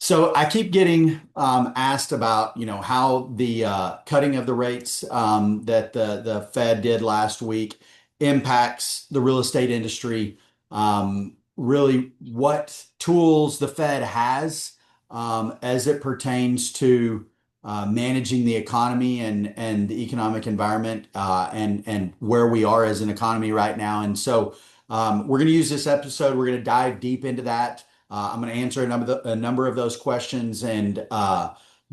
So I keep getting asked about, how the cutting of the rates that the Fed did last week impacts the real estate industry. Really, what tools the Fed has as it pertains to managing the economy and the economic environment and where we are as an economy right now. And so we're going to use this episode. We're going to dive deep into that. I'm going to answer a number of those questions, and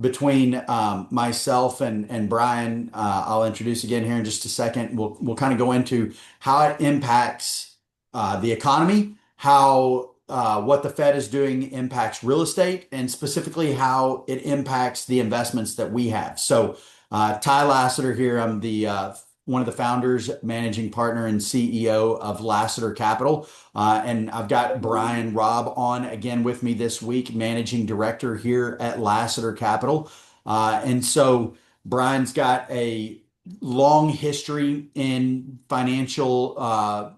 between myself and Brian, I'll introduce again here in just a second. We'll kind of go into how it impacts the economy, how what the Fed is doing impacts real estate, and specifically how it impacts the investments that we have. So, Ty Lasater here. I'm the one of the founders, managing partner, and CEO of Lasater Capital. And I've got Brian Robb on again with me this week, managing director here at Lasater Capital. And so Brian's got a long history in financial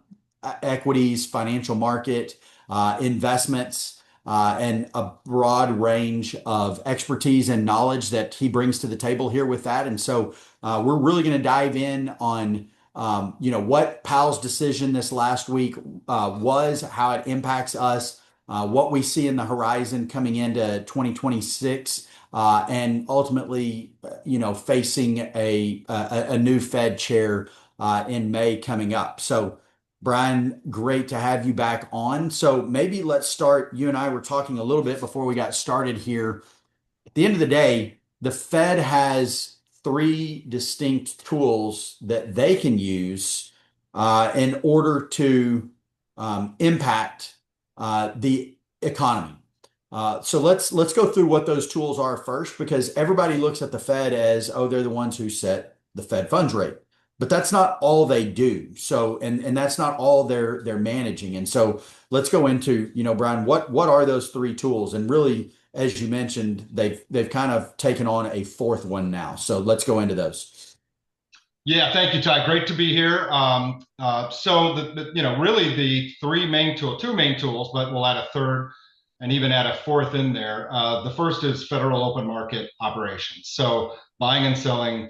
equities, financial market investments, and a broad range of expertise and knowledge that he brings to the table here with that. And so we're really going to dive in on what Powell's decision this last week was, how it impacts us, what we see in the horizon coming into 2026, and ultimately, facing a new Fed chair in May coming up. So, Brian, great to have you back on. So maybe let's start. You and I were talking a little bit before we got started here. At the end of the day, the Fed has three distinct tools that they can use in order to impact the economy. So let's go through what those tools are first, because everybody looks at the Fed as, oh, they're the ones who set the Fed funds rate. But that's not all they do. So, and that's not all they're managing. And so let's go into, Brian, what are those three tools? And really, as you mentioned, they've kind of taken on a fourth one now. So let's go into those. Yeah, thank you, Ty. Great to be here. So really the two main tools, but we'll add a third and even add a fourth in there. The first is federal open market operations. So buying and selling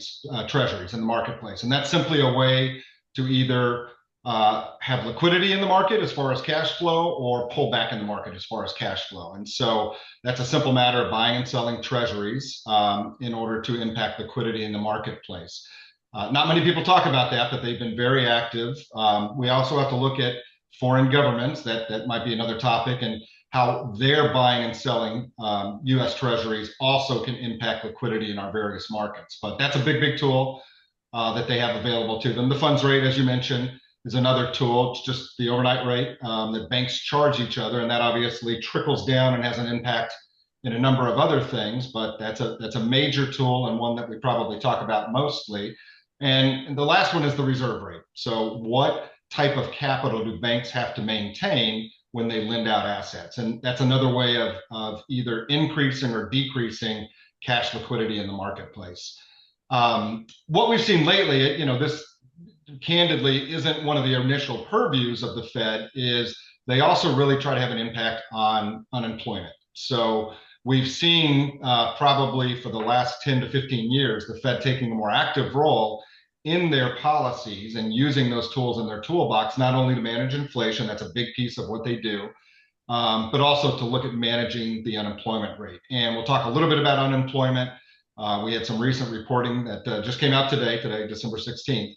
treasuries in the marketplace. And that's simply a way to either have liquidity in the market as far as cash flow, or pull back in the market as far as cash flow. And so that's a simple matter of buying and selling treasuries in order to impact liquidity in the marketplace. Not many people talk about that, but they've been very active. We also have to look at foreign governments. That might be another topic, and how they're buying and selling U.S. treasuries also can impact liquidity in our various markets. But that's a big tool that they have available to them. The funds rate, as you mentioned, is another tool. It's just the overnight rate that banks charge each other, and that obviously trickles down and has an impact in a number of other things. But that's a major tool, and one that we probably talk about mostly. And the last one is the reserve rate. So what type of capital do banks have to maintain when they lend out assets? And that's another way of either increasing or decreasing cash liquidity in the marketplace. What we've seen lately, this candidly isn't one of the initial purviews of the Fed, is they also really try to have an impact on unemployment. So we've seen probably for the last 10 to 15 years, the Fed taking a more active role in their policies and using those tools in their toolbox, not only to manage inflation, that's a big piece of what they do, but also to look at managing the unemployment rate. And we'll talk a little bit about unemployment. We had some recent reporting that just came out today, December 16th,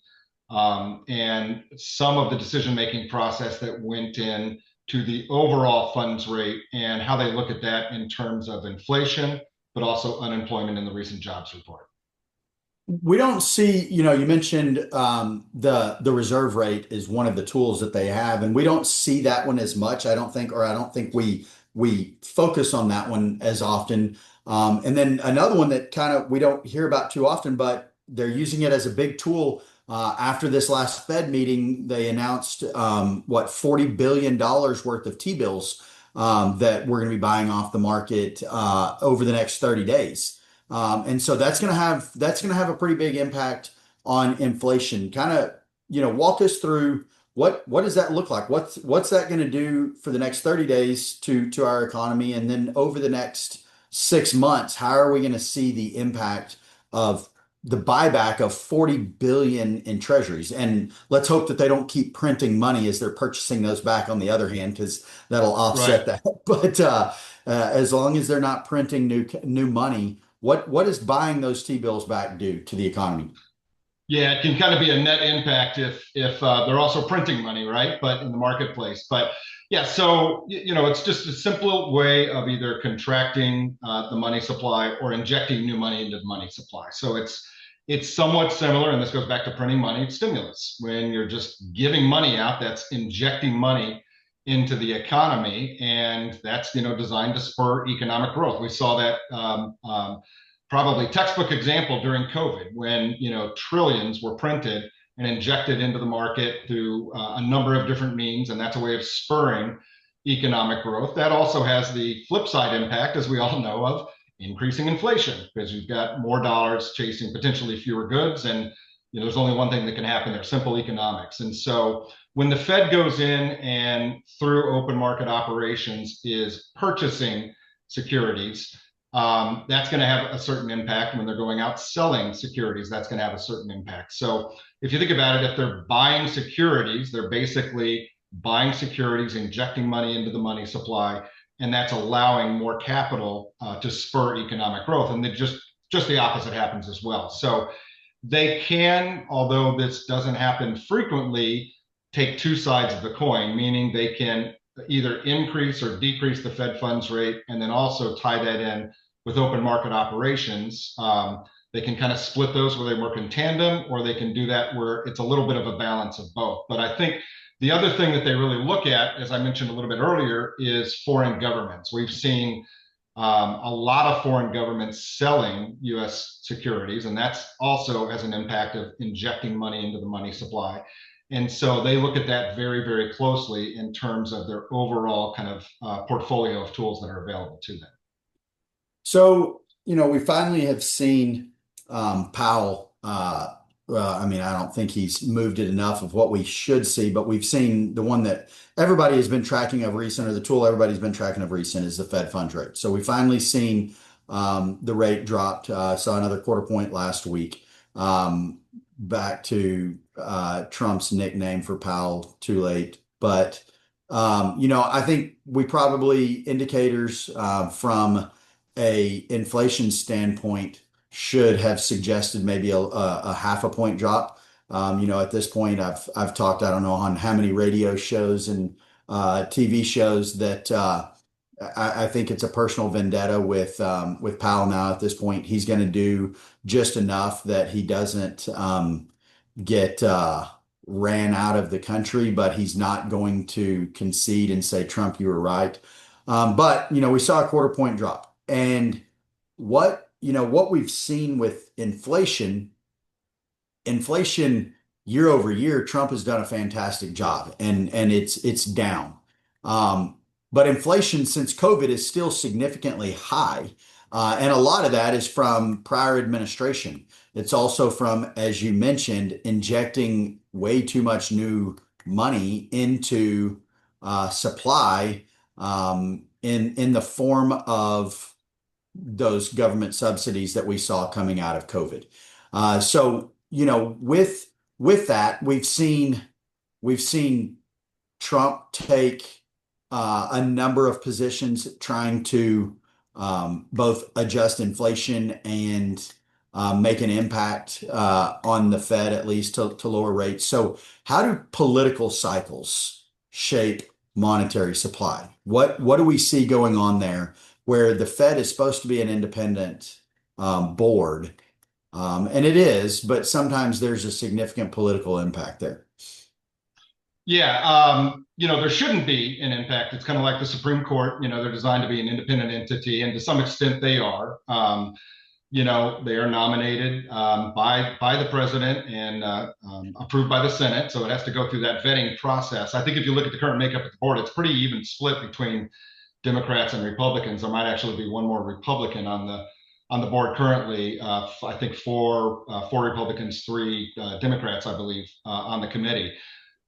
and some of the decision-making process that went in to the overall funds rate and how they look at that in terms of inflation, but also unemployment in the recent jobs report. We don't see, you mentioned the reserve rate is one of the tools that they have, and we don't see that one as much, I don't think we focus on that one as often. And then another one that kind of we don't hear about too often, but they're using it as a big tool. After this last Fed meeting, they announced $40 billion worth of T-bills that we're going to be buying off the market over the next 30 days. And so that's going to have a pretty big impact on inflation. Kind of, walk us through what does that look like? What's that going to do for the next 30 days to our economy, and then over the next 6 months, how are we going to see the impact of the buyback of 40 billion in treasuries? And let's hope that they don't keep printing money as they're purchasing those back on the other hand, because that'll Right. offset that. But as long as they're not printing new money, what does buying those T-bills back do to the economy? Yeah, it can kind of be a net impact if they're also printing money, right? But in the marketplace. But yeah, so it's just a simple way of either contracting the money supply or injecting new money into the money supply. So it's somewhat similar, and this goes back to printing money. It's stimulus. When you're just giving money out, that's injecting money into the economy, and that's designed to spur economic growth. We saw that probably textbook example during COVID when trillions were printed and injected into the market through a number of different means, and that's a way of spurring economic growth. That also has the flip side impact, as we all know, of increasing inflation because you've got more dollars chasing potentially fewer goods, and there's only one thing that can happen there: simple economics. And so when the Fed goes in and through open market operations is purchasing securities, that's going to have a certain impact. When they're going out selling securities, that's going to have a certain impact. So if you think about it, if they're buying securities, they're basically buying securities, injecting money into the money supply, and that's allowing more capital to spur economic growth. And just the opposite happens as well. So they can, although this doesn't happen frequently, take two sides of the coin, meaning they can either increase or decrease the Fed funds rate and then also tie that in with open market operations. They can kind of split those where they work in tandem, or they can do that where it's a little bit of a balance of both. But I think the other thing that they really look at, as I mentioned a little bit earlier, is foreign governments. We've seen a lot of foreign governments selling U.S. securities, and that's also has an impact of injecting money into the money supply. And so they look at that very, very closely in terms of their overall kind of portfolio of tools that are available to them. So, we finally have seen Powell. I mean, I don't think he's moved it enough of what we should see, but we've seen the one that everybody has been tracking of recent, or the tool everybody's been tracking of recent, is the Fed funds rate. So we finally seen the rate dropped. Saw another quarter point last week, back to Trump's nickname for Powell, too late. But I think we probably indicators from a inflation standpoint should have suggested maybe a half a point drop. At this point, I've talked, I don't know on how many radio shows and TV shows that I think it's a personal vendetta with Powell now. At this point, he's going to do just enough that he doesn't get ran out of the country, but he's not going to concede and say, Trump, you were right. But we saw a quarter point drop. And what we've seen with inflation year over year, Trump has done a fantastic job, and it's down. But inflation since COVID is still significantly high. And a lot of that is from prior administration. It's also from, as you mentioned, injecting way too much new money into supply, in the form of those government subsidies that we saw coming out of COVID. So, with that, we've seen Trump take a number of positions trying to both adjust inflation and make an impact on the Fed, at least to lower rates. So, how do political cycles shape monetary supply? What do we see going on there, where the Fed is supposed to be an independent board, and it is, but sometimes there's a significant political impact there. Yeah, there shouldn't be an impact. It's kind of like the Supreme Court. They're designed to be an independent entity, and to some extent they are. They are nominated by the president and approved by the Senate, so it has to go through that vetting process. I think if you look at the current makeup of the board, it's pretty even split between Democrats and Republicans. There might actually be one more Republican on the board currently. I think four Republicans, three Democrats, I believe, on the committee.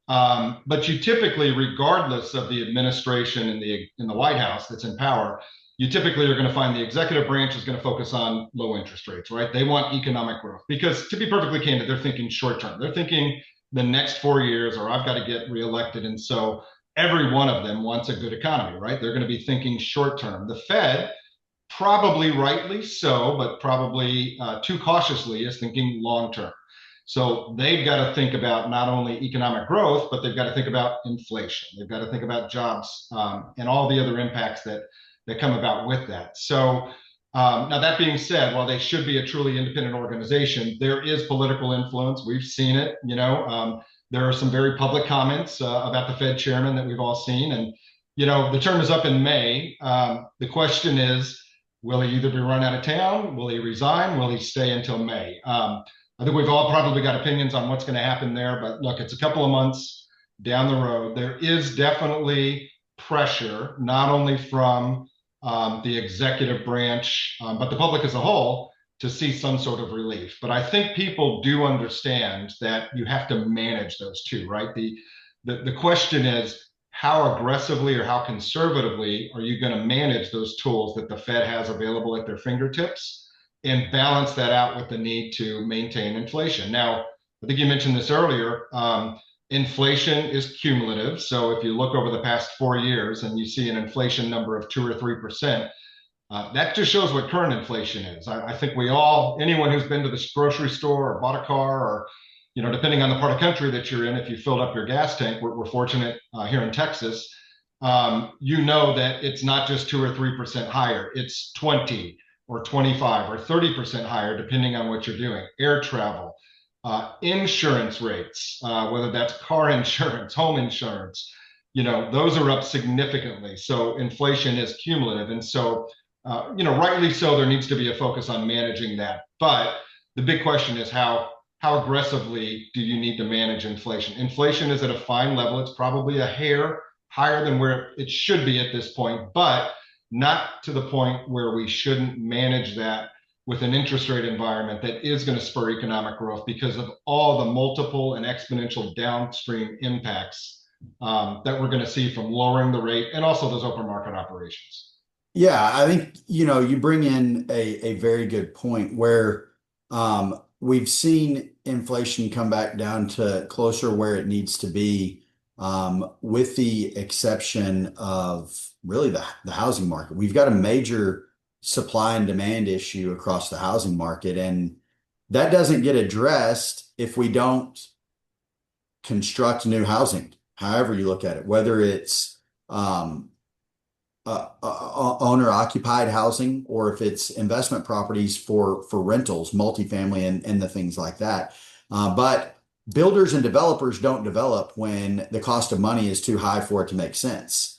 But you typically, regardless of the administration in the White House that's in power, you typically are going to find the executive branch is going to focus on low interest rates, right? They want economic growth because, to be perfectly candid, they're thinking short term. They're thinking the next 4 years, or I've got to get reelected. And so every one of them wants a good economy, right? They're going to be thinking short term. The Fed, probably rightly so, but probably too cautiously, is thinking long term. So they've got to think about not only economic growth, but they've got to think about inflation. They've got to think about jobs and all the other impacts that come about with that. So now that being said, while they should be a truly independent organization, there is political influence. We've seen it. There are some very public comments about the Fed chairman that we've all seen, and the term is up in May. The question is, will he either be run out of town? Will he resign? Will he stay until May? I think we've all probably got opinions on what's going to happen there, but look, it's a couple of months down the road. There is definitely pressure, not only from the executive branch, but the public as a whole, to see some sort of relief. But I think people do understand that you have to manage those two, right? The question is, how aggressively or how conservatively are you going to manage those tools that the Fed has available at their fingertips and balance that out with the need to maintain inflation? Now, I think you mentioned this earlier. Inflation is cumulative. So if you look over the past 4 years and you see an inflation number of 2 or 3%, that just shows what current inflation is. I think anyone who's been to the grocery store or bought a car, or depending on the part of country that you're in, if you filled up your gas tank, we're fortunate here in Texas, that it's not just 2 or 3% higher. It's 20 or 25 or 30% higher, depending on what you're doing. Air travel, insurance rates, whether that's car insurance, home insurance, those are up significantly. So inflation is cumulative. And so, rightly so, there needs to be a focus on managing that. But the big question is how aggressively do you need to manage inflation? Inflation is at a fine level. It's probably a hair higher than where it should be at this point, but not to the point where we shouldn't manage that with an interest rate environment that is going to spur economic growth because of all the multiple and exponential downstream impacts that we're going to see from lowering the rate and also those open market operations. Yeah, I think, you bring in a very good point where we've seen inflation come back down to closer where it needs to be, with the exception of really the housing market. We've got a major supply and demand issue across the housing market, and that doesn't get addressed if we don't construct new housing, however you look at it, whether it's owner occupied housing or if it's investment properties for rentals, multifamily and the things like that. But builders and developers don't develop when the cost of money is too high for it to make sense.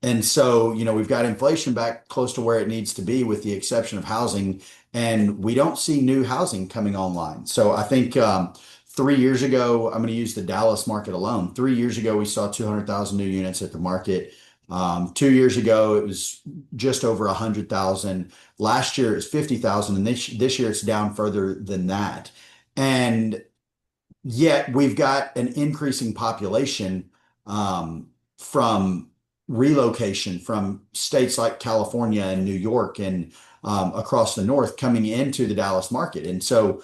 And so, we've got inflation back close to where it needs to be with the exception of housing, and we don't see new housing coming online. So I think 3 years ago, I'm going to use the Dallas market alone. 3 years ago, we saw 200,000 new units at the market. 2 years ago, it was just over 100,000. Last year, it was 50,000, and this year it's down further than that. And yet, we've got an increasing population from relocation from states like California and New York and across the north coming into the Dallas market. And so,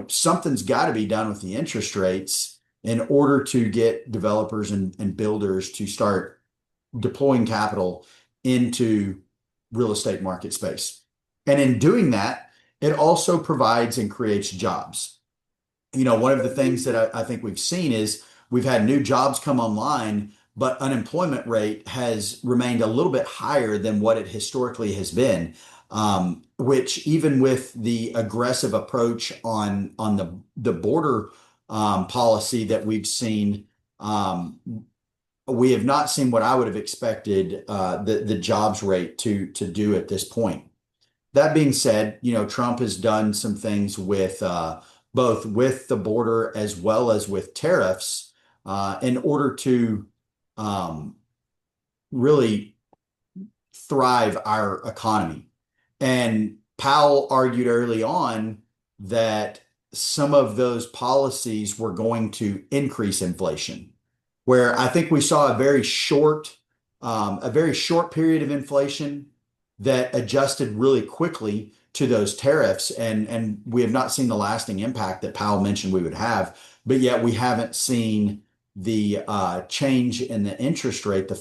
something's got to be done with the interest rates in order to get developers and builders to start deploying capital into real estate market space. And in doing that, it also provides and creates jobs. One of the things that I think we've seen is we've had new jobs come online, but unemployment rate has remained a little bit higher than what it historically has been, which even with the aggressive approach on the border policy that we've seen, we have not seen what I would have expected the jobs rate to do at this point. That being said, Trump has done some things with both with the border as well as with tariffs in order to really thrive our economy. And Powell argued early on that some of those policies were going to increase inflation, where I think we saw a very short period of inflation that adjusted really quickly to those tariffs, and we have not seen the lasting impact that Powell mentioned we would have, but yet we haven't seen the change in the interest rate, the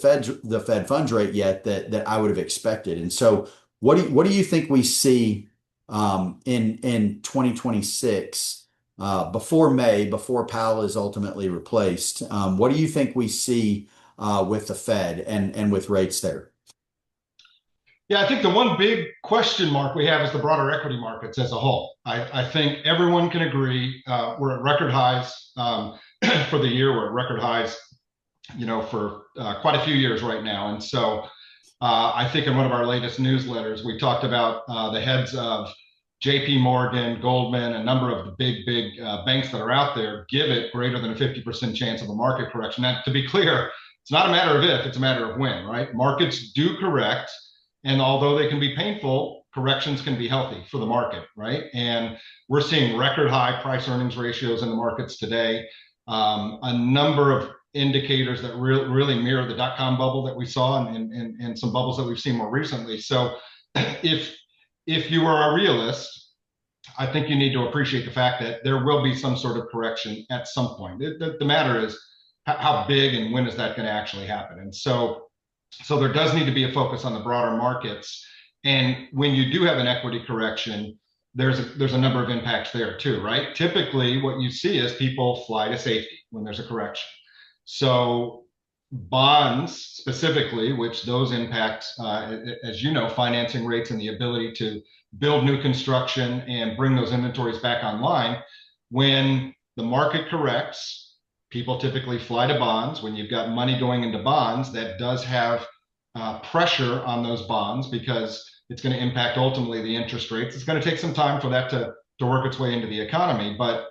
Fed funds rate yet that I would have expected. And so, what do you think we see in 2026 before May, before Powell is ultimately replaced? What do you think we see with the Fed and with rates there? Yeah, I think the one big question mark we have is the broader equity markets as a whole. I think everyone can agree we're at record highs for the year. We're at record highs, for quite a few years right now. And so I think in one of our latest newsletters, we talked about the heads of JP Morgan, Goldman, a number of the big banks that are out there give it greater than a 50% chance of a market correction. Now, to be clear, it's not a matter of if, it's a matter of when, right? Markets do correct. And although they can be painful, corrections can be healthy for the market, right? And we're seeing record high price earnings ratios in the markets today. A number of indicators that really mirror the dot-com bubble that we saw and some bubbles that we've seen more recently. So if you are a realist, I think you need to appreciate the fact that there will be some sort of correction at some point. The matter is how big and when is that going to actually happen? And so there does need to be a focus on the broader markets. And when you do have an equity correction, there's a number of impacts there too, right? Typically, what you see is people fly to safety when there's a correction. So bonds specifically, which those impact, as you know, financing rates and the ability to build new construction and bring those inventories back online. When the market corrects, people typically fly to bonds. When you've got money going into bonds, that does have pressure on those bonds because it's going to impact ultimately the interest rates. It's going to take some time for that to work its way into the economy. But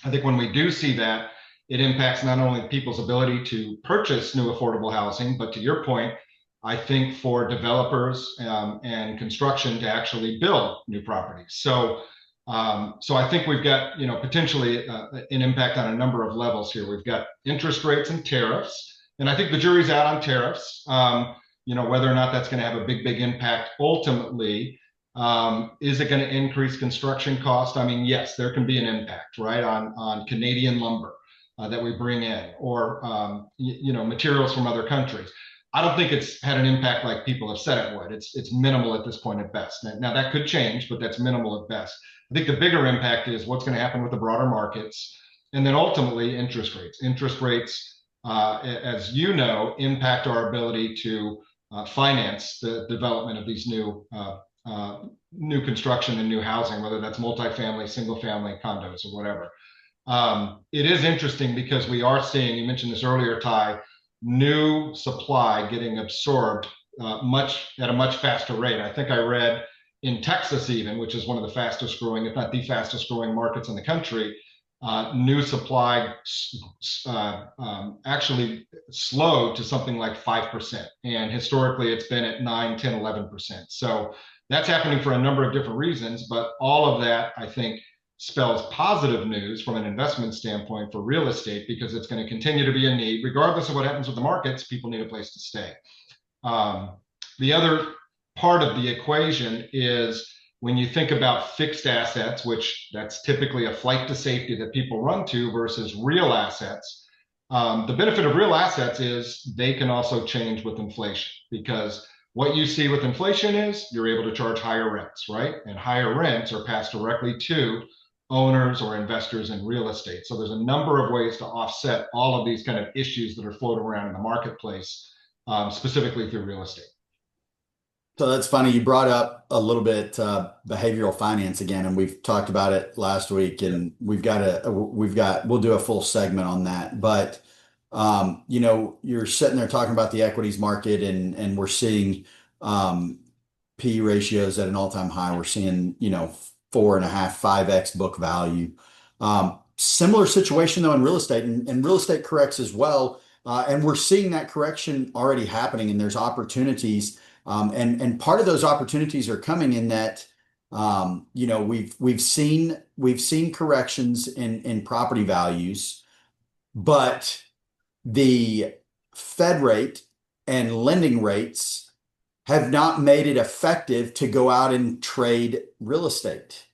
I think when we do see that, it impacts not only people's ability to purchase new affordable housing, but to your point, I think for developers and construction to actually build new properties. So I think we've got, potentially an impact on a number of levels here. We've got interest rates and tariffs, and I think the jury's out on tariffs. Whether or not that's going to have a big impact ultimately. Is it going to increase construction cost? I mean, yes, there can be an impact, right, on Canadian lumber that we bring in, or materials from other countries. I don't think it's had an impact like people have said it would. It's minimal at this point at best. Now that could change, but that's minimal at best. I think the bigger impact is what's going to happen with the broader markets, and then ultimately interest rates. Interest rates, as you know, impact our ability to finance the development of these new construction and new housing, whether that's multifamily, single family, condos, or whatever. It is interesting because we are seeing, you mentioned this earlier, Ty, new supply getting absorbed at a much faster rate. I think I read in Texas even, which is one of the fastest growing, if not the fastest growing markets in the country, new supply actually slowed to something like 5%. And historically, it's been at 9, 10, 11%. So that's happening for a number of different reasons. But all of that, I think, spells positive news from an investment standpoint for real estate, because it's going to continue to be a need. Regardless of what happens with the markets, people need a place to stay. The other part of the equation is when you think about fixed assets, which that's typically a flight to safety that people run to, versus real assets. The benefit of real assets is they can also change with inflation, because what you see with inflation is you're able to charge higher rents, right? And higher rents are passed directly to owners or investors in real estate. So there's a number of ways to offset all of these kind of issues that are floating around in the marketplace, specifically through real estate. So that's funny. You brought up a little bit behavioral finance again, and we've talked about it last week, and we'll do a full segment on that. But you're sitting there talking about the equities market, and we're seeing P ratios at an all-time high. We're seeing 4.5, 5x book value. Similar situation though in real estate, and real estate corrects as well. And we're seeing that correction already happening, and there's opportunities. And part of those opportunities are coming in that we've seen corrections in property values, but the Fed rate and lending rates have not made it effective to go out and trade real estate.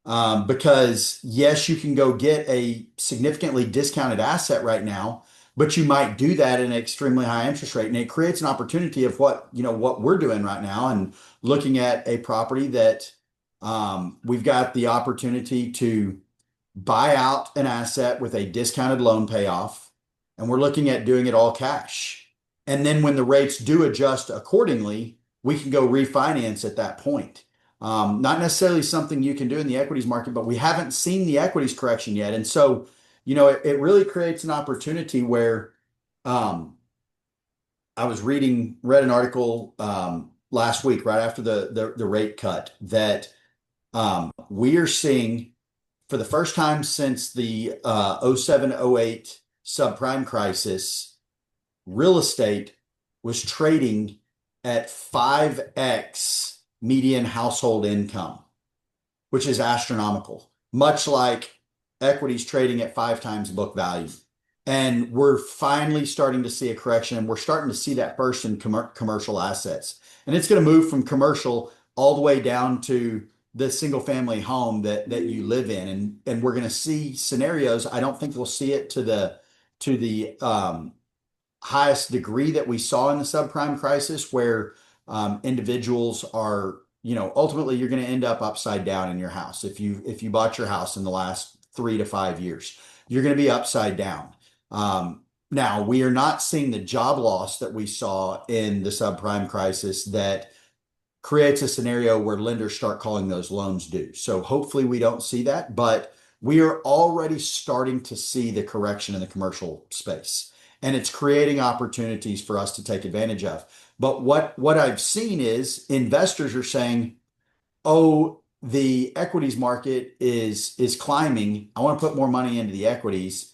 Because yes, you can go get a significantly discounted asset right now, but you might do that at an extremely high interest rate. And it creates an opportunity of what we're doing right now and looking at a property that we've got the opportunity to buy out an asset with a discounted loan payoff, and we're looking at doing it all cash. And then when the rates do adjust accordingly, we can go refinance at that point. Not necessarily something you can do in the equities market, but we haven't seen the equities correction yet. And so, it really creates an opportunity where um, I read an article last week, right after the rate cut, that we are seeing for the first time since the 07, 08 subprime crisis, real estate was trading at 5x median household income, which is astronomical, much like equities trading at 5 times book value. And we're finally starting to see a correction, and we're starting to see that first in commercial assets. And it's going to move from commercial all the way down to the single family home that you live in. And we're going to see scenarios. I don't think we'll see it to the highest degree that we saw in the subprime crisis, where individuals are, ultimately you're going to end up upside down in your house. If you bought your house in the last 3 to 5 years, you're going to be upside down. Now, we are not seeing the job loss that we saw in the subprime crisis that creates a scenario where lenders start calling those loans due. So hopefully we don't see that, but we are already starting to see the correction in the commercial space, and it's creating opportunities for us to take advantage of. But what I've seen is investors are saying, "Oh, the equities market is climbing. I want to put more money into the equities,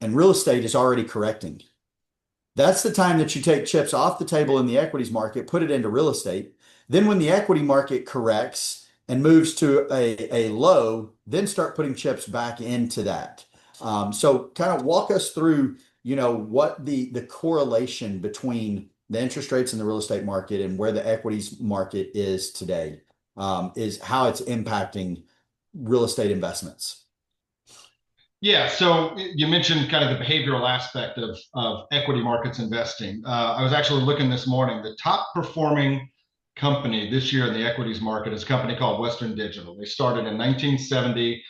and real estate is already correcting." That's the time that you take chips off the table in the equities market, put it into real estate. Then when the equity market corrects and moves to a low, then start putting chips back into that. So kind of walk us through, what the correlation between the interest rates in the real estate market and where the equities market is today, is how it's impacting real estate investments. Yeah, so you mentioned kind of the behavioral aspect of equity markets investing. I was actually looking this morning. The top performing company this year in the equities market is a company called Western Digital. They started in 1970.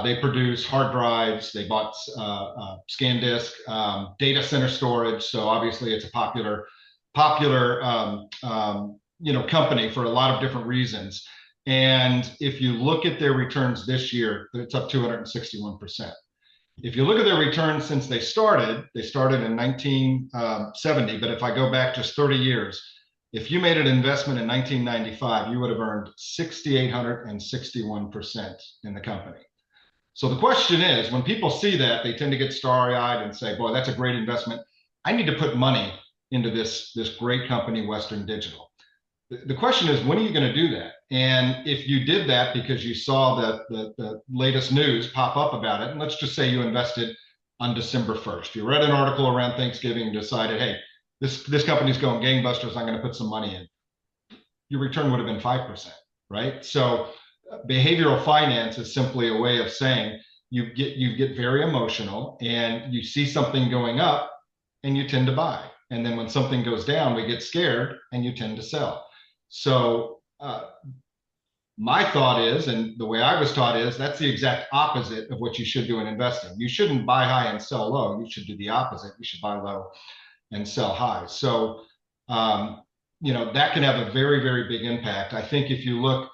They produce hard drives. They bought SanDisk, data center storage. So obviously, it's a popular company for a lot of different reasons. And if you look at their returns this year, it's up 261%. If you look at their returns since they started in 1970, but if I go back just 30 years, if you made an investment in 1995, you would have earned 6,861% in the company. So the question is, when people see that, they tend to get starry-eyed and say, boy, that's a great investment. I need to put money into this great company, Western Digital. The question is, when are you going to do that? And if you did that because you saw the latest news pop up about it, and let's just say you invested on December 1st, you read an article around Thanksgiving and decided, hey, this company's going gangbusters, I'm going to put some money in. Your return would have been 5%, right? So behavioral finance is simply a way of saying you get very emotional and you see something going up and you tend to buy. And then when something goes down, we get scared and you tend to sell. So my thought is, and the way I was taught is, that's the exact opposite of what you should do in investing. You shouldn't buy high and sell low. You should do the opposite. You should buy low and sell high. So, that can have a very, very big impact. I think if you look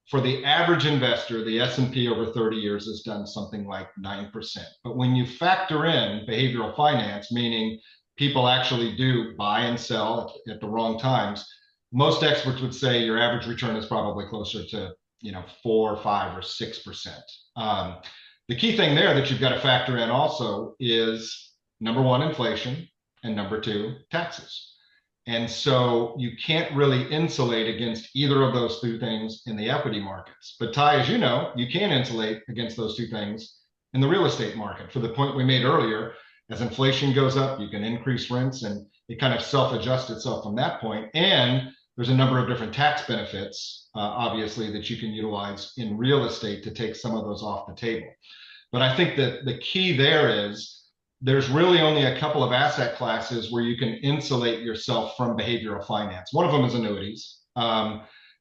for the average investor, the S&P over 30 years has done something like 9%. But when you factor in behavioral finance, meaning people actually do buy and sell at the wrong times, most experts would say your average return is probably closer to 4, 5, or 6%. The key thing there that you've got to factor in also is number one, inflation, and number two, taxes. And so you can't really insulate against either of those two things in the equity markets. But Ty, as you know, you can insulate against those two things in the real estate market. For the point we made earlier, as inflation goes up, you can increase rents and it kind of self-adjusts itself from that point. And there's a number of different tax benefits, obviously, that you can utilize in real estate to take some of those off the table. But I think that the key there is there's really only a couple of asset classes where you can insulate yourself from behavioral finance. One of them is annuities.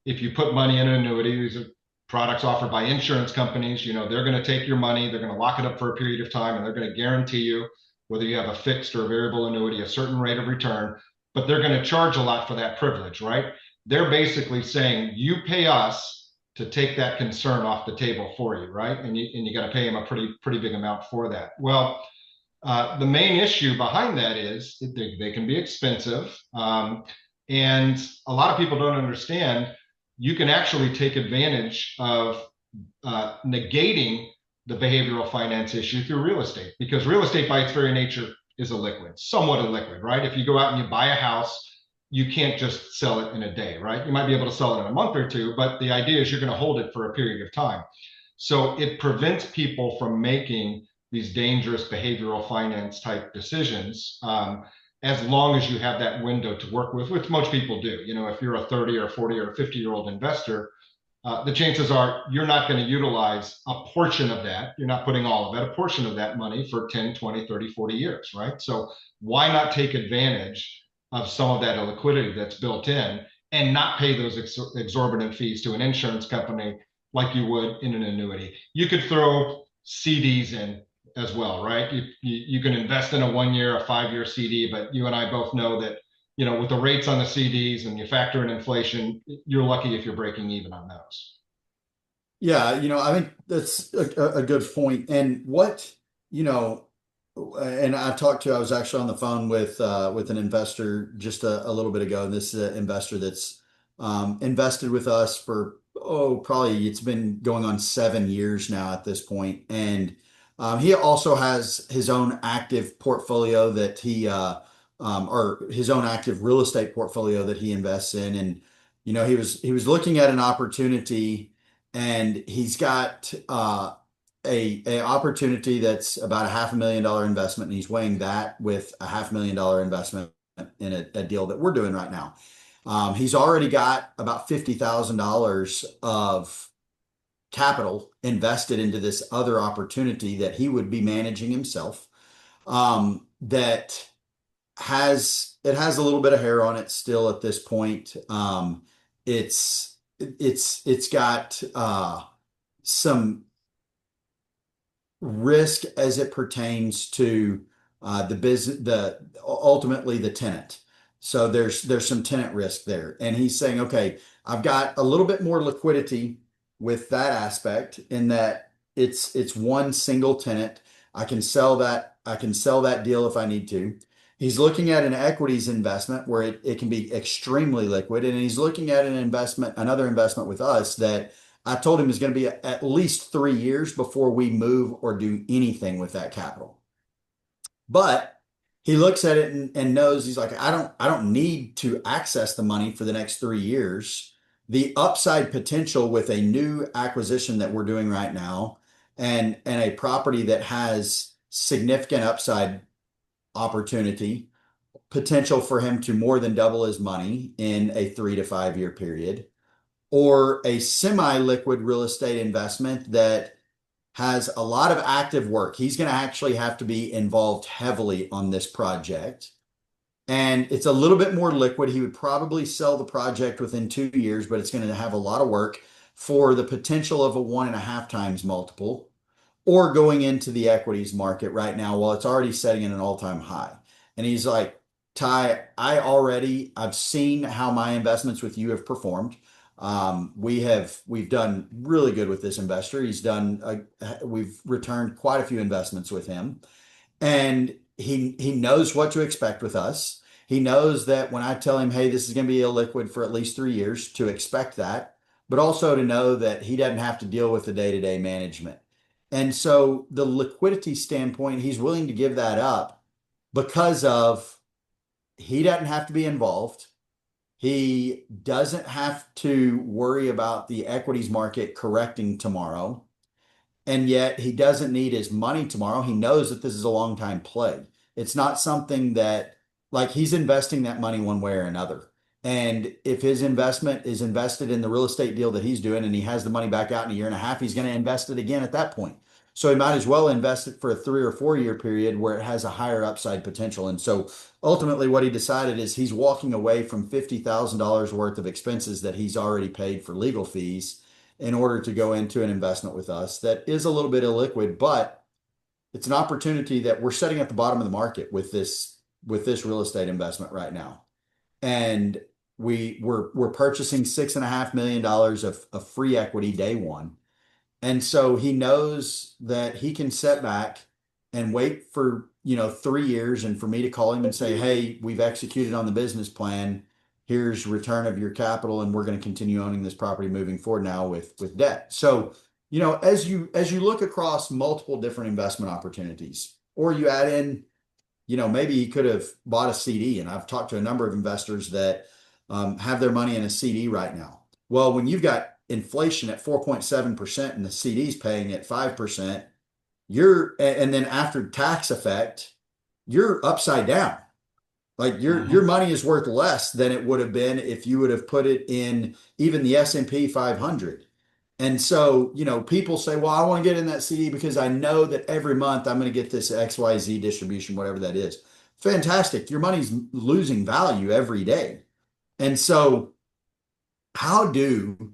If you put money in an annuity, these are products offered by insurance companies. They're going to take your money, they're going to lock it up for a period of time, and they're going to guarantee you, whether you have a fixed or a variable annuity, a certain rate of return, but they're going to charge a lot for that privilege, right? They're basically saying, you pay us to take that concern off the table for you, right? And you got to pay them a pretty big amount for that. Well, the main issue behind that is they can be expensive, and a lot of people don't understand. You can actually take advantage of negating the behavioral finance issue through real estate, because real estate by its very nature is somewhat illiquid, right? If you go out and you buy a house, you can't just sell it in a day, right? You might be able to sell it in a month or two, but the idea is you're going to hold it for a period of time. So it prevents people from making these dangerous behavioral finance type decisions, as long as you have that window to work with, which most people do. If you're a 30 or 40 or 50-year-old investor, the chances are you're not going to utilize a portion of that. You're not putting all of it, a portion of that money for 10, 20, 30, 40 years, right? So why not take advantage of some of that liquidity that's built in and not pay those exorbitant fees to an insurance company like you would in an annuity? You could throw CDs in as well, right? You can invest in a 1 year, a 5 year CD, but you and I both know that with the rates on the CDs and you factor in inflation, you're lucky if you're breaking even on those. Yeah, I think that's a good point. And you know, and I was actually on the phone with an investor just a little bit ago. And this is an investor that's invested with us for, probably it's been going on 7 years now at this point. And he also has his own active portfolio that or his own active real estate portfolio that he invests in. And, he was looking at an opportunity, and he's got a opportunity that's about $500,000 investment, and he's weighing that with $500,000 investment in a deal that we're doing right now. He's already got about $50,000 of capital invested into this other opportunity that he would be managing himself. That has a little bit of hair on it still at this point. It's got some risk as it pertains to the business, the ultimately the tenant. So there's some tenant risk there, and he's saying, okay, I've got a little bit more liquidity with that aspect in that it's one single tenant. I can sell that. I can sell that deal if I need to. He's looking at an equities investment where it can be extremely liquid, and he's looking at another investment with us that I told him is going to be at least 3 years before we move or do anything with that capital. But he looks at it and knows, he's like, I don't need to access the money for the next 3 years. The upside potential with a new acquisition that we're doing right now, and a property that has significant upside opportunity, potential for him to more than double his money in a 3 to 5 year period, or a semi-liquid real estate investment that has a lot of active work. He's going to actually have to be involved heavily on this project. And it's a little bit more liquid. He would probably sell the project within 2 years, but it's going to have a lot of work for the potential of a 1.5 times multiple, or going into the equities market right now while it's already setting in an all-time high. And he's like, Ty, I've seen how my investments with you have performed. We've done really good with this investor. We've returned quite a few investments with him, and he knows what to expect with us. He knows that when I tell him, hey, this is going to be illiquid for at least 3 years, to expect that, but also to know that he doesn't have to deal with the day-to-day management. And so the liquidity standpoint, he's willing to give that up because of he doesn't have to be involved. He doesn't have to worry about the equities market correcting tomorrow. And yet he doesn't need his money tomorrow. He knows that this is a long time play. It's not something that, like, he's investing that money one way or another. And if his investment is invested in the real estate deal that he's doing and he has the money back out in a year and a half, he's going to invest it again at that point. So he might as well invest it for a 3 or 4 year period where it has a higher upside potential. And so ultimately, what he decided is he's walking away from $50,000 worth of expenses that he's already paid for legal fees in order to go into an investment with us that is a little bit illiquid, but it's an opportunity that we're setting at the bottom of the market with this real estate investment right now. And we're purchasing $6.5 million of free equity day one. And so he knows that he can set back and wait for, 3 years and for me to call him and say, hey, we've executed on the business plan. Here's return of your capital, and we're going to continue owning this property moving forward now with debt. So, as you look across multiple different investment opportunities, or you add in, maybe he could have bought a CD. And I've talked to a number of investors that have their money in a CD right now. Well, when you've got inflation at 4.7% and the CD's paying at 5%, and then after tax effect, you're upside down. Like your Mhm. money is worth less than it would have been if you would have put it in even the S&P 500. And so, people say, well, I want to get in that CD because I know that every month I'm going to get this XYZ distribution, whatever that is. Fantastic. Your money's losing value every day. And so, how do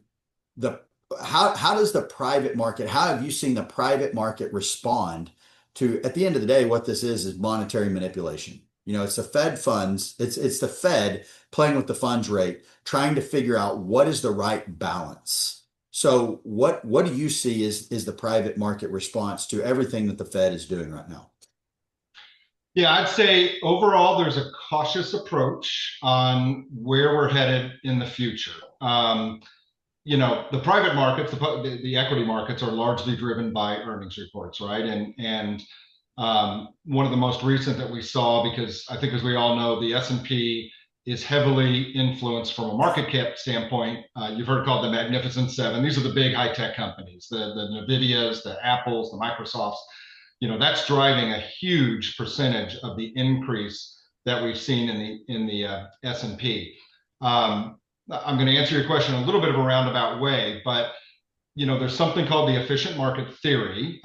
the how does the private market, how have you seen the private market respond to, at the end of the day, what this is monetary manipulation. It's the Fed funds, it's the Fed playing with the funds rate, trying to figure out what is the right balance. So what do you see is the private market response to everything that the Fed is doing right now? Yeah, I'd say overall there's a cautious approach on where we're headed in the future. The private markets, the equity markets are largely driven by earnings reports, right? And one of the most recent that we saw, because I think, as we all know, the S&P is heavily influenced from a market cap standpoint. You've heard called the Magnificent Seven. These are the big high tech companies, the Nvidias, the Apples, the Microsofts. That's driving a huge percentage of the increase that we've seen in the S&P. I'm going to answer your question in a little bit of a roundabout way, but there's something called the efficient market theory.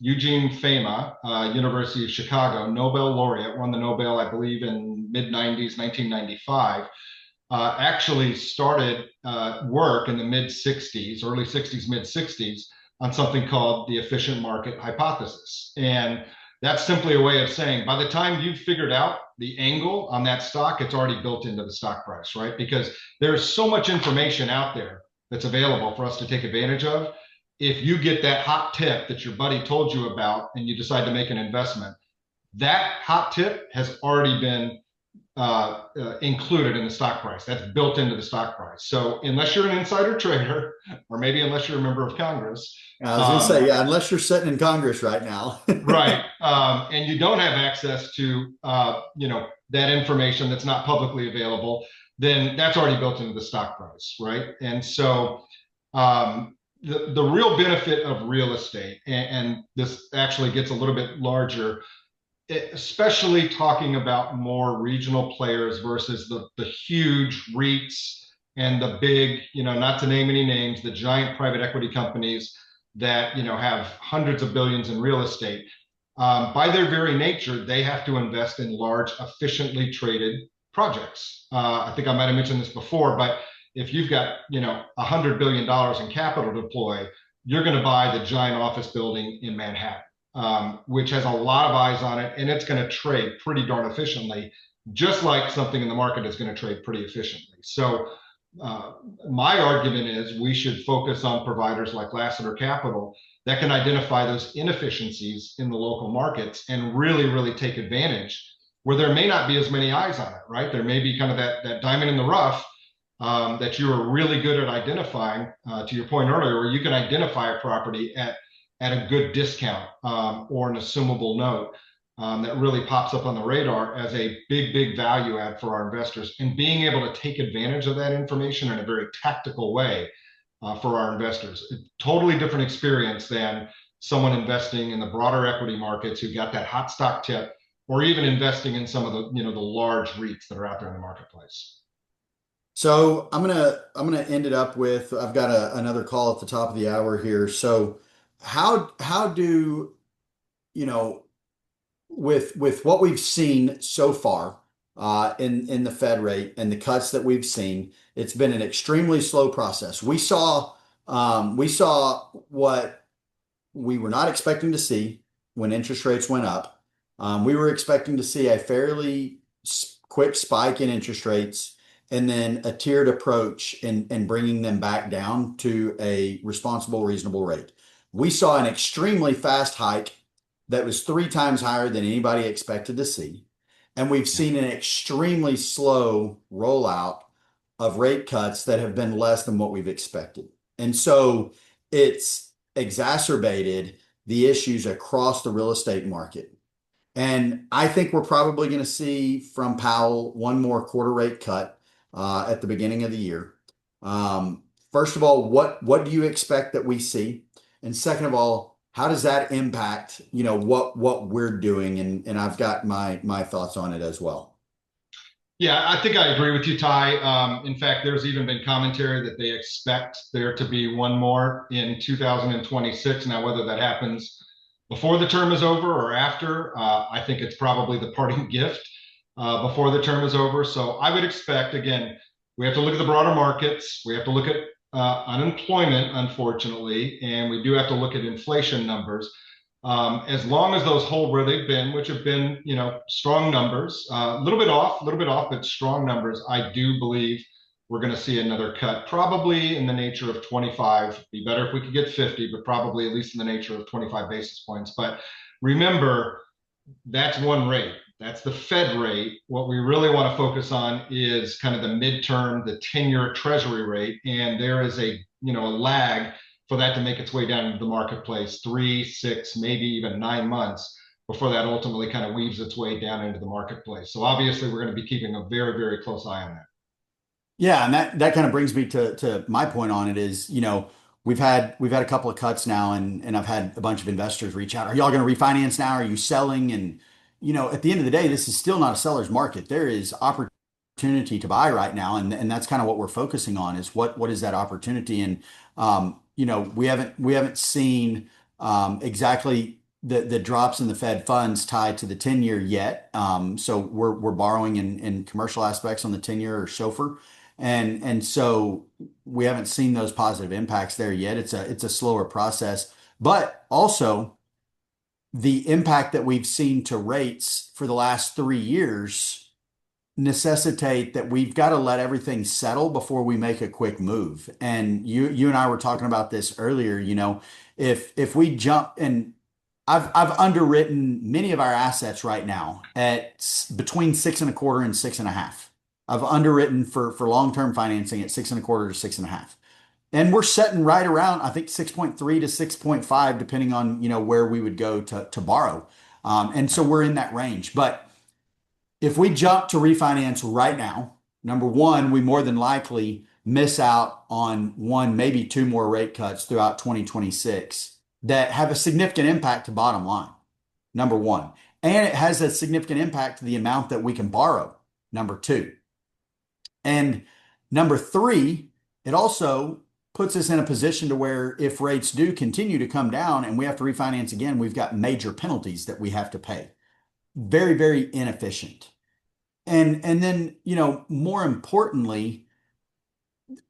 Eugene Fama, University of Chicago, Nobel laureate, won the Nobel, I believe, in mid 90s, 1995. Actually started work in the mid 60s, early 60s, mid 60s, on something called the efficient market hypothesis. And that's simply a way of saying by the time you've figured out the angle on that stock, it's already built into the stock price, right? Because there's so much information out there that's available for us to take advantage of. If you get that hot tip that your buddy told you about and you decide to make an investment, that hot tip has already been included in the stock price. That's built into the stock price. So unless you're an insider trader, or maybe unless you're a member of Congress, I was going to say, um, yeah, unless you're sitting in Congress right now. right, and you don't have access to that information that's not publicly available, then that's already built into the stock price, right? And so the real benefit of real estate, and this actually gets a little bit larger, especially talking about more regional players versus the huge REITs and the big, not to name any names, the giant private equity companies that, have hundreds of billions in real estate. By their very nature, they have to invest in large, efficiently traded projects. I think I might have mentioned this before, but if you've got, $100 billion in capital to deploy, you're going to buy the giant office building in Manhattan, which has a lot of eyes on it, and it's going to trade pretty darn efficiently, just like something in the market is going to trade pretty efficiently. So, my argument is we should focus on providers like Lasater Capital that can identify those inefficiencies in the local markets and really, really take advantage where there may not be as many eyes on it, right? There may be kind of that diamond in the rough that you are really good at identifying, to your point earlier, where you can identify a property at a good discount or an assumable note that really pops up on the radar as a big value add for our investors. And being able to take advantage of that information in a very tactical way for our investors. A totally different experience than someone investing in the broader equity markets who got that hot stock tip, or even investing in some of the large REITs that are out there in the marketplace. So I'm gonna end it up with I've got another call at the top of the hour here. So how do you know with what we've seen so far in the Fed rate and the cuts that we've seen, it's been an extremely slow process. We saw what we were not expecting to see when interest rates went up. We were expecting to see a fairly quick spike in interest rates and then a tiered approach in bringing them back down to a responsible, reasonable rate. We saw an extremely fast hike that was three times higher than anybody expected to see. And we've seen an extremely slow rollout of rate cuts that have been less than what we've expected. And so it's exacerbated the issues across the real estate market. And I think we're probably going to see from Powell one more quarter rate cut at the beginning of the year. Um, First of all, what do you expect that we see? And second of all, how does that impact, what we're doing? And I've got my thoughts on it as well. Yeah, I think I agree with you, Ty. In fact, there's even been commentary that they expect there to be one more in 2026. Now, whether that happens before the term is over or after, I think it's probably the parting gift before the term is over. So I would expect, again, we have to look at the broader markets. We have to look at unemployment, unfortunately, and we do have to look at inflation numbers. As long as those hold where they've been, which have been, strong numbers, a little bit off, but strong numbers, I do believe we're going to see another cut, probably in the nature of 25. Be better if we could get 50, but probably at least in the nature of 25 basis points. But remember, that's one rate. That's the Fed rate. What we really want to focus on is kind of the midterm, the 10-year treasury rate. And there is a lag for that to make its way down into the marketplace, 3, 6, maybe even 9 months before that ultimately kind of weaves its way down into the marketplace. So obviously we're going to be keeping a very, very close eye on that. Yeah, and that kind of brings me to my point on it is, we've had a couple of cuts now and I've had a bunch of investors reach out. Are y'all going to refinance now? Are you selling? And at the end of the day, this is still not a seller's market. There is opportunity to buy right now and that's kind of what we're focusing on is what is that opportunity? And we haven't seen exactly the drops in the Fed funds tied to the 10-year yet. So we're borrowing in commercial aspects on the 10-year or SOFR. And so we haven't seen those positive impacts there yet. It's a slower process, but also the impact that we've seen to rates for the last 3 years necessitate that we've got to let everything settle before we make a quick move. And you and I were talking about this earlier, if we jump and I've underwritten many of our assets right now at between six and a quarter and six and a half. I've underwritten for long-term financing at six and a quarter to six and a half. And we're setting right around, I think 6.3 to 6.5, depending on, where we would go to borrow. And so we're in that range. But if we jump to refinance right now, number one, we more than likely miss out on one, maybe two more rate cuts throughout 2026 that have a significant impact to bottom line, number one. And it has a significant impact to the amount that we can borrow, number two. And number three, it also puts us in a position to where if rates do continue to come down and we have to refinance again, we've got major penalties that we have to pay. Very, very inefficient. And then, more importantly,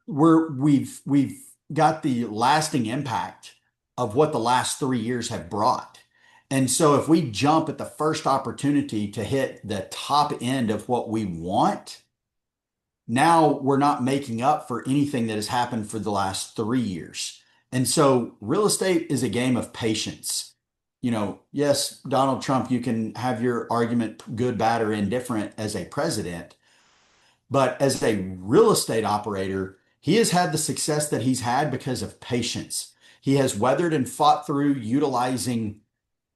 we've got the lasting impact of what the last 3 years have brought. And so if we jump at the first opportunity to hit the top end of what we want, now we're not making up for anything that has happened for the last 3 years. And so real estate is a game of patience. Yes, Donald Trump, you can have your argument good, bad, or indifferent as a president, but as a real estate operator, he has had the success that he's had because of patience. He has weathered and fought through utilizing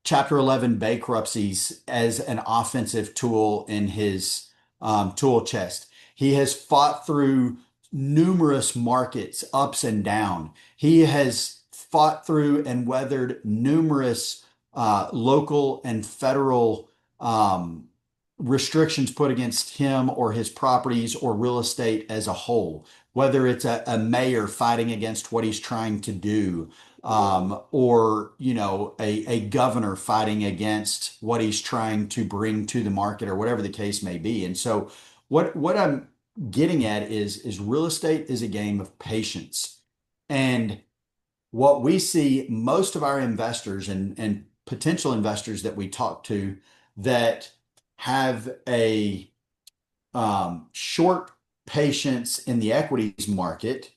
Chapter 11 bankruptcies as an offensive tool in his tool chest. He has fought through numerous markets, ups and down. He has fought through and weathered numerous local and federal restrictions put against him or his properties or real estate as a whole, whether it's a mayor fighting against what he's trying to do, or a governor fighting against what he's trying to bring to the market or whatever the case may be. And so what I'm getting at is real estate is a game of patience. And what we see most of our investors and potential investors that we talk to that have a short patience in the equities market,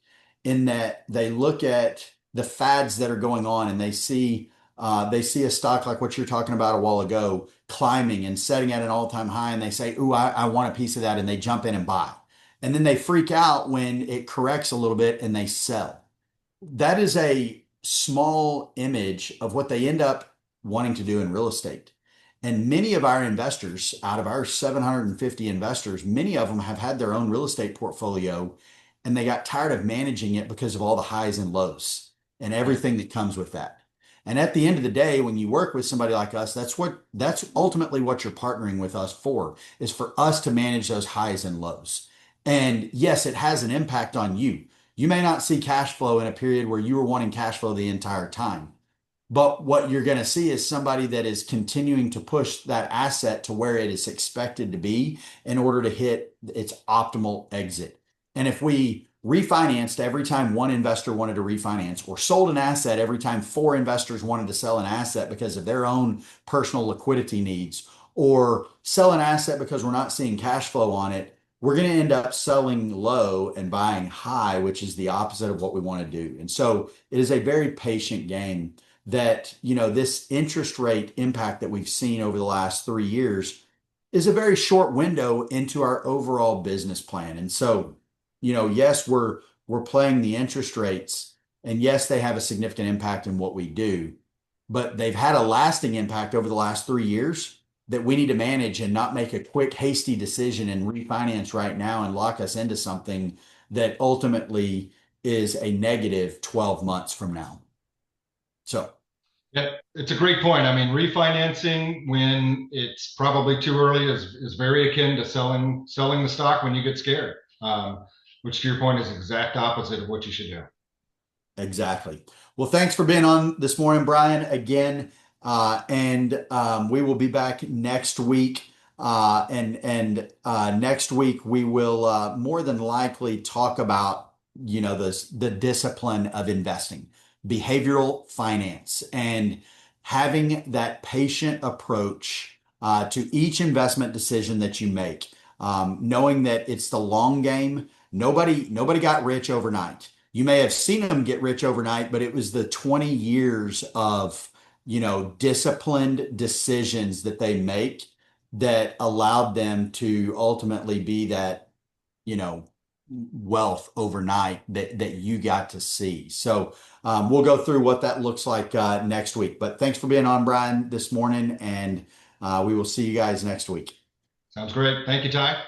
in that they look at the fads that are going on and they see a stock like what you're talking about a while ago climbing and setting at an all-time high, and they say, "Ooh, I want a piece of that," and they jump in and buy. And then they freak out when it corrects a little bit and they sell. That is a small image of what they end up wanting to do in real estate. And many of our investors, out of our 750 investors, many of them have had their own real estate portfolio and they got tired of managing it because of all the highs and lows and Right. everything that comes with that. And at the end of the day, when you work with somebody like us, that's ultimately what you're partnering with us for, is for us to manage those highs and lows. And yes, it has an impact on you. You may not see cash flow in a period where you were wanting cash flow the entire time. But what you're going to see is somebody that is continuing to push that asset to where it is expected to be in order to hit its optimal exit. And if we refinanced every time one investor wanted to refinance, or sold an asset every time four investors wanted to sell an asset because of their own personal liquidity needs, or sell an asset because we're not seeing cash flow on it, we're going to end up selling low and buying high, which is the opposite of what we want to do. And so it is a very patient game that, this interest rate impact that we've seen over the last 3 years is a very short window into our overall business plan. And so, yes, we're playing the interest rates, and yes, they have a significant impact in what we do, but they've had a lasting impact over the last 3 years that we need to manage and not make a quick, hasty decision and refinance right now and lock us into something that ultimately is a negative 12 months from now. So, Yeah, it's a great point. I mean, refinancing when it's probably too early is very akin to selling the stock when you get scared, which to your point is exact opposite of what you should do. exactly. Well, thanks for being on this morning, Brian, again. And we will be back next week. And next week we will more than likely talk about, the discipline of investing, behavioral finance, and having that patient approach to each investment decision that you make, knowing that it's the long game. Nobody got rich overnight. You may have seen them get rich overnight, but it was the 20 years of, disciplined decisions that they make that allowed them to ultimately be that, you know, wealth overnight that you got to see. So we'll go through what that looks like next week. But thanks for being on, Brian, this morning, and we will see you guys next week. Sounds great. Thank you, Ty.